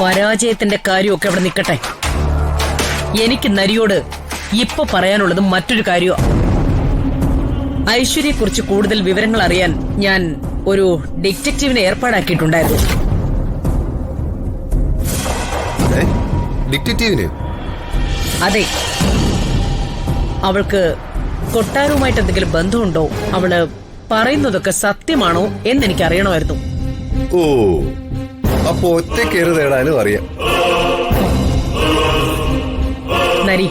പരാജയത്തിന്റെ കാര്യമൊക്കെ അവിടെ നിൽക്കട്ടെ. എനിക്ക് നരിയോട് ഇപ്പൊ പറയാനുള്ളത് മറ്റൊരു കാര്യമാ. ഐശ്വര്യയെക്കുറിച്ച് കൂടുതൽ വിവരങ്ങൾ അറിയാൻ ഞാൻ ഒരു ഡിറ്റക്റ്റീവിനെ ഏർപ്പാടാക്കിയിട്ടുണ്ടായിരുന്നു. അതെ, അവൾക്ക് കൊട്ടാരവുമായിട്ട് എന്തെങ്കിലും ബന്ധമുണ്ടോ, അവള് പറയുന്നതൊക്കെ സത്യമാണോ എന്നെനിക്കറിയണമായിരുന്നു. ഓ, അപ്പൊ ഒറ്റക്കേറ് തേടാനും അറിയാം. നരി,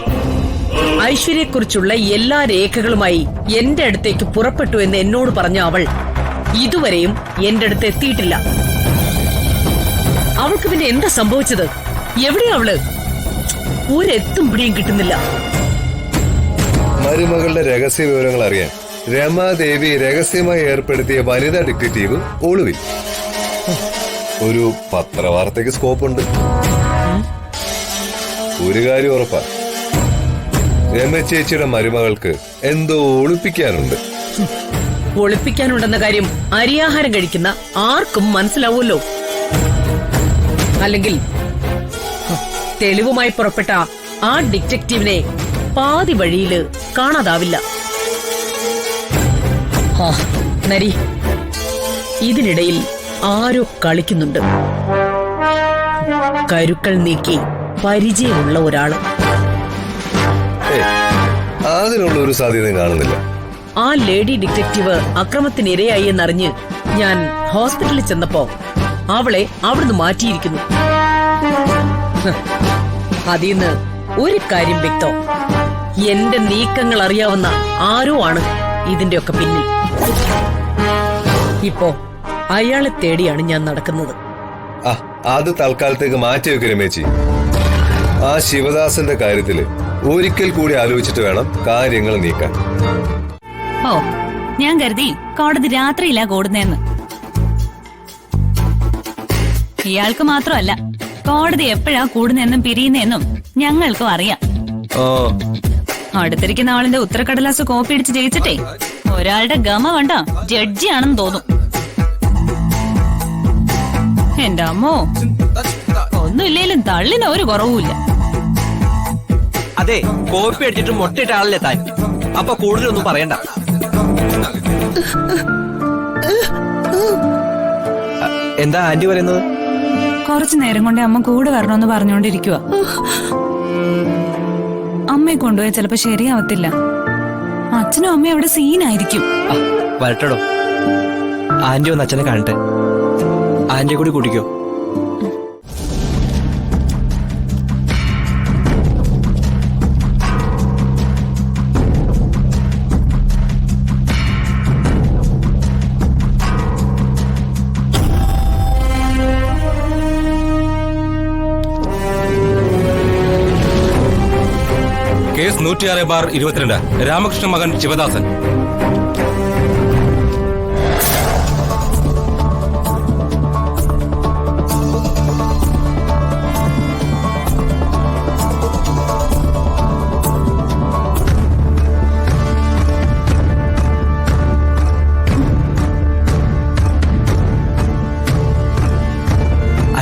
ഐശ്വര്യയെക്കുറിച്ചുള്ള എല്ലാ രേഖകളുമായി എന്റെ അടുത്തേക്ക് പുറപ്പെട്ടു എന്ന് എന്നോട് പറഞ്ഞ അവൾ ഇതുവരെയും എന്റെ അടുത്ത് എത്തിയിട്ടില്ല. അവൾക്ക് പിന്നെ എന്താ സംഭവിച്ചത്? എവിടെയാ അവള്? ഒരെത്തും പിടിയും കിട്ടുന്നില്ല. മരുമകളുടെ രഹസ്യ വിവരങ്ങൾ അറിയാൻ രമാദേവി രഹസ്യമായി ഏർപ്പെടുത്തിയ വനിതാ ഡിറ്റക്റ്റീവ് ഒളിവിൽ. ഒരു പത്രവാർത്തയ്ക്ക് സ്കോപ്പുണ്ട്. ഒരു കാര്യം ഉറപ്പാ, രമചേച്ചിയുടെ മരുമകൾക്ക് എന്തോ ഒളിപ്പിക്കാനുണ്ട്. ഒളിപ്പിക്കാനുണ്ടെന്ന കാര്യം അരിയാഹാരം കഴിക്കുന്ന ആർക്കും മനസ്സിലാവുമല്ലോ. അല്ലെങ്കിൽ തെളിവുമായി പുറപ്പെട്ട ആ ഡിറ്റക്റ്റീവിനെ പാതി വഴിയില് കാണാതാവില്ല. നരി, ഇതിനിടയിൽ ആരോ കളിക്കുന്നുണ്ട്. കരുക്കൾ നീക്കി പരിചയമുള്ള ഒരാള്. അതിനുള്ള ഒരു സാധ്യത കാണുന്നില്ല. ആ ലേഡി ഡിറ്റക്റ്റീവ് അക്രമത്തിനിരയായി എന്നറിഞ്ഞ് ഞാൻ ഹോസ്പിറ്റലിൽ ചെന്നപ്പോ അവളെ അവിടുന്ന് മാറ്റിയിരിക്കുന്നു. അതിന്ന് ഒരു കാര്യം വ്യക്തം, എന്റെ നീക്കങ്ങൾ അറിയാവുന്ന ആരോ ആണ് ഇതിന്റെയൊക്കെ പിന്നിൽ. ഇപ്പോ അയാളെ തേടിയാണ് ഞാൻ നടക്കുന്നത്. അത് തൽക്കാലത്തേക്ക് മാറ്റിവെക്ക് രമേച്ചി. ആ ശിവദാസന്റെ കാര്യത്തില് ഒരിക്കൽ കൂടി ആലോചിച്ചിട്ട് വേണം കാര്യങ്ങൾ നീക്കാൻ. ഓ, ഞാൻ കരുതി കോടതി രാത്രിയിലാ കൂടുന്നേന്ന്. ഇയാൾക്ക് മാത്രമല്ല, കോടതി എപ്പോഴാ കൂടുന്നെന്നും പിരിയുന്നെന്നും ഞങ്ങൾക്കും അറിയാം. അടുത്തിരിക്കുന്ന ആളിന്റെ ഉത്തരക്കടലാസ് കോപ്പി അടിച്ച് ജയിച്ചിട്ടേ ഒരാളുടെ ഗമ കണ്ട ജഡ്ജിയാണെന്ന് തോന്നും. എന്റെ അമ്മോ, ഒന്നുമില്ലേലും തള്ളിന് ഒരു കുറവുമില്ല. അതെ, കോപ്പി അടിച്ചിട്ട് മുട്ടയിട്ട ആളല്ലേ താൻ. അപ്പൊ കൂടുതലൊന്നും പറയണ്ട. എന്താ ആന്റി പറയുന്നത്? കുറച്ചു നേരം കൊണ്ട് അമ്മ കൂടെ വരണമെന്ന് പറഞ്ഞോണ്ടിരിക്കുക. അമ്മയെ കൊണ്ടുപോയി ചിലപ്പോ ശരിയാവത്തില്ല. അച്ഛനും അമ്മയും അവിടെ സീനായിരിക്കും. വരട്ടോ, ആന്റി ഒന്ന് അച്ഛനെ കാണട്ടെ. ആന്റിയെ കൂടി കുടിക്കോ? കേസ് 106/22 രാമകൃഷ്ണ മകൻ ശിവദാസൻ.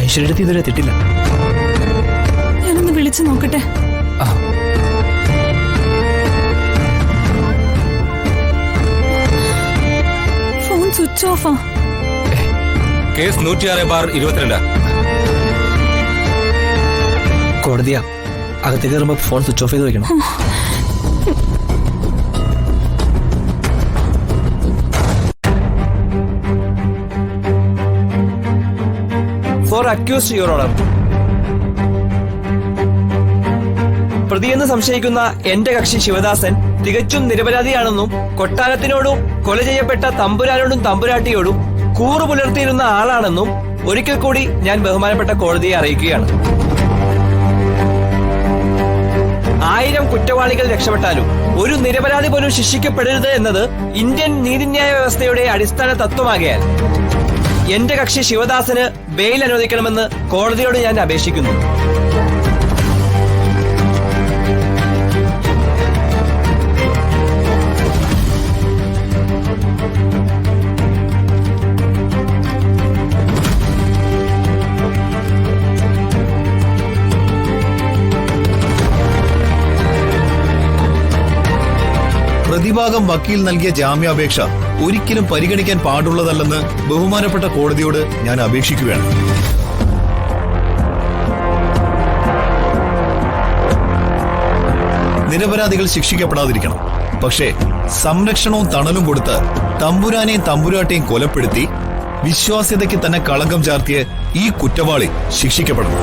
ഐശ്വര്യത്തെ ഇതുവരെ എത്തിയിട്ടില്ല. ഞാനൊന്ന് വിളിച്ചു നോക്കട്ടെ. ഫോൺ സ്വിച്ച് ഓഫാ. കേസ് 106/22. കോടതിയാ, അകത്തേക്ക് കയറുമ്പോ ഫോൺ സ്വിച്ച് ഓഫ് ചെയ്ത് വെക്കണം. ഫോർ അക്യൂസ്ഡ് യുവർ ഓണർ, പ്രതിയെന്ന് സംശയിക്കുന്ന എന്റെ കക്ഷി ശിവദാസൻ തികച്ചും നിരപരാധിയാണെന്നും കൊട്ടാരത്തിനോടും കൊല ചെയ്യപ്പെട്ട തമ്പുരാനോടും തമ്പുരാട്ടിയോടും കൂറു പുലർത്തിയിരുന്ന ആളാണെന്നും ഒരിക്കൽ കൂടി ഞാൻ ബഹുമാനപ്പെട്ട കോടതിയെ അറിയിക്കുകയാണ്. 1000 കുറ്റവാളികൾ രക്ഷപ്പെട്ടാലും ഒരു നിരപരാധി പോലും ശിക്ഷിക്കപ്പെടരുത് എന്നത് ഇന്ത്യൻ നീതിന്യായ വ്യവസ്ഥയുടെ അടിസ്ഥാന തത്വമാകയാൽ എന്റെ കക്ഷി ശിവദാസന് ബെയിൽ അനുവദിക്കണമെന്ന് കോടതിയോട് ഞാൻ അപേക്ഷിക്കുന്നു. പ്രതിഭാഗം വക്കീൽ നൽകിയ ജാമ്യാപേക്ഷ ഒരിക്കലും പരിഗണിക്കാൻ പാടുള്ളതല്ലെന്ന് ബഹുമാനപ്പെട്ട കോടതിയോട് ഞാൻ അപേക്ഷിക്കുകയാണ്. നിരപരാധികൾ ശിക്ഷിക്കപ്പെടാതിരിക്കണം. പക്ഷേ സംരക്ഷണവും തണലും കൊടുത്ത് തമ്പുരാനെയും തമ്പുരാട്ടിയും കൊലപ്പെടുത്തി വിശ്വാസ്യതയ്ക്ക് തന്നെ കളങ്കം ചാർത്തിയ ഈ കുറ്റവാളി ശിക്ഷിക്കപ്പെടണം.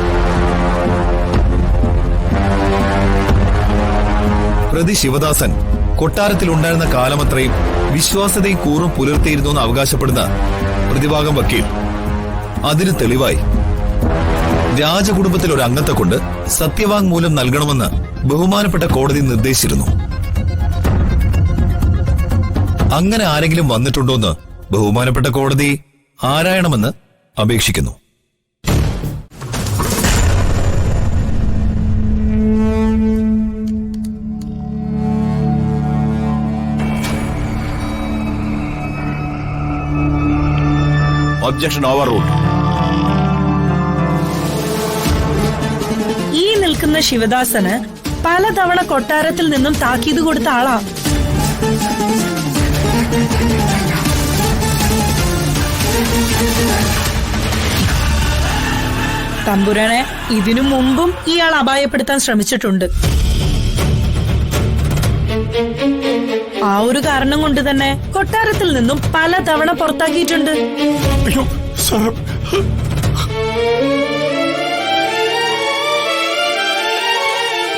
പ്രതി ശിവദാസൻ കൊട്ടാരത്തിലുണ്ടായിരുന്ന കാലമത്രയും വിശ്വാസ്യതയും കൂറും പുലർത്തിയിരുന്നു എന്ന് അവകാശപ്പെടുന്ന പ്രതിഭാഗം വക്കീൽ അതിന് തെളിവായി രാജകുടുംബത്തിൽ ഒരു അംഗത്തെ കൊണ്ട് സത്യവാങ്മൂലം നൽകണമെന്ന് ബഹുമാനപ്പെട്ട കോടതി നിർദ്ദേശിച്ചിരുന്നു. അങ്ങനെ ആരെങ്കിലും വന്നിട്ടുണ്ടോന്ന് ബഹുമാനപ്പെട്ട കോടതി ആരായണമെന്ന് അപേക്ഷിക്കുന്നു. ഒബ്ജക്ഷൻ ഓവർറൂൾഡ്. ഈ നിൽക്കുന്ന ശിവദാസന് പലതവണ കൊട്ടാരത്തിൽ നിന്നും താക്കീത് കൊടുത്ത ആളാ. തമ്പുരാനെ ഇതിനു മുമ്പും ഇയാൾ അപായപ്പെടുത്താൻ ശ്രമിച്ചിട്ടുണ്ട്. ആ ഒരു കാരണം കൊണ്ട് തന്നെ കൊട്ടാരത്തിൽ നിന്നും പലതവണ പുറത്താക്കിയിട്ടുണ്ട്.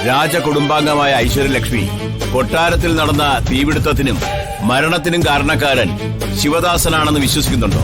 രാജകുടുംബാംഗമായ ഐശ്വര്യലക്ഷ്മി കൊട്ടാരത്തിൽ നടന്ന തീപിടുത്തത്തിനും മരണത്തിനും കാരണക്കാരൻ ശിവദാസനാണെന്ന് വിശ്വസിക്കുന്നുണ്ടോ?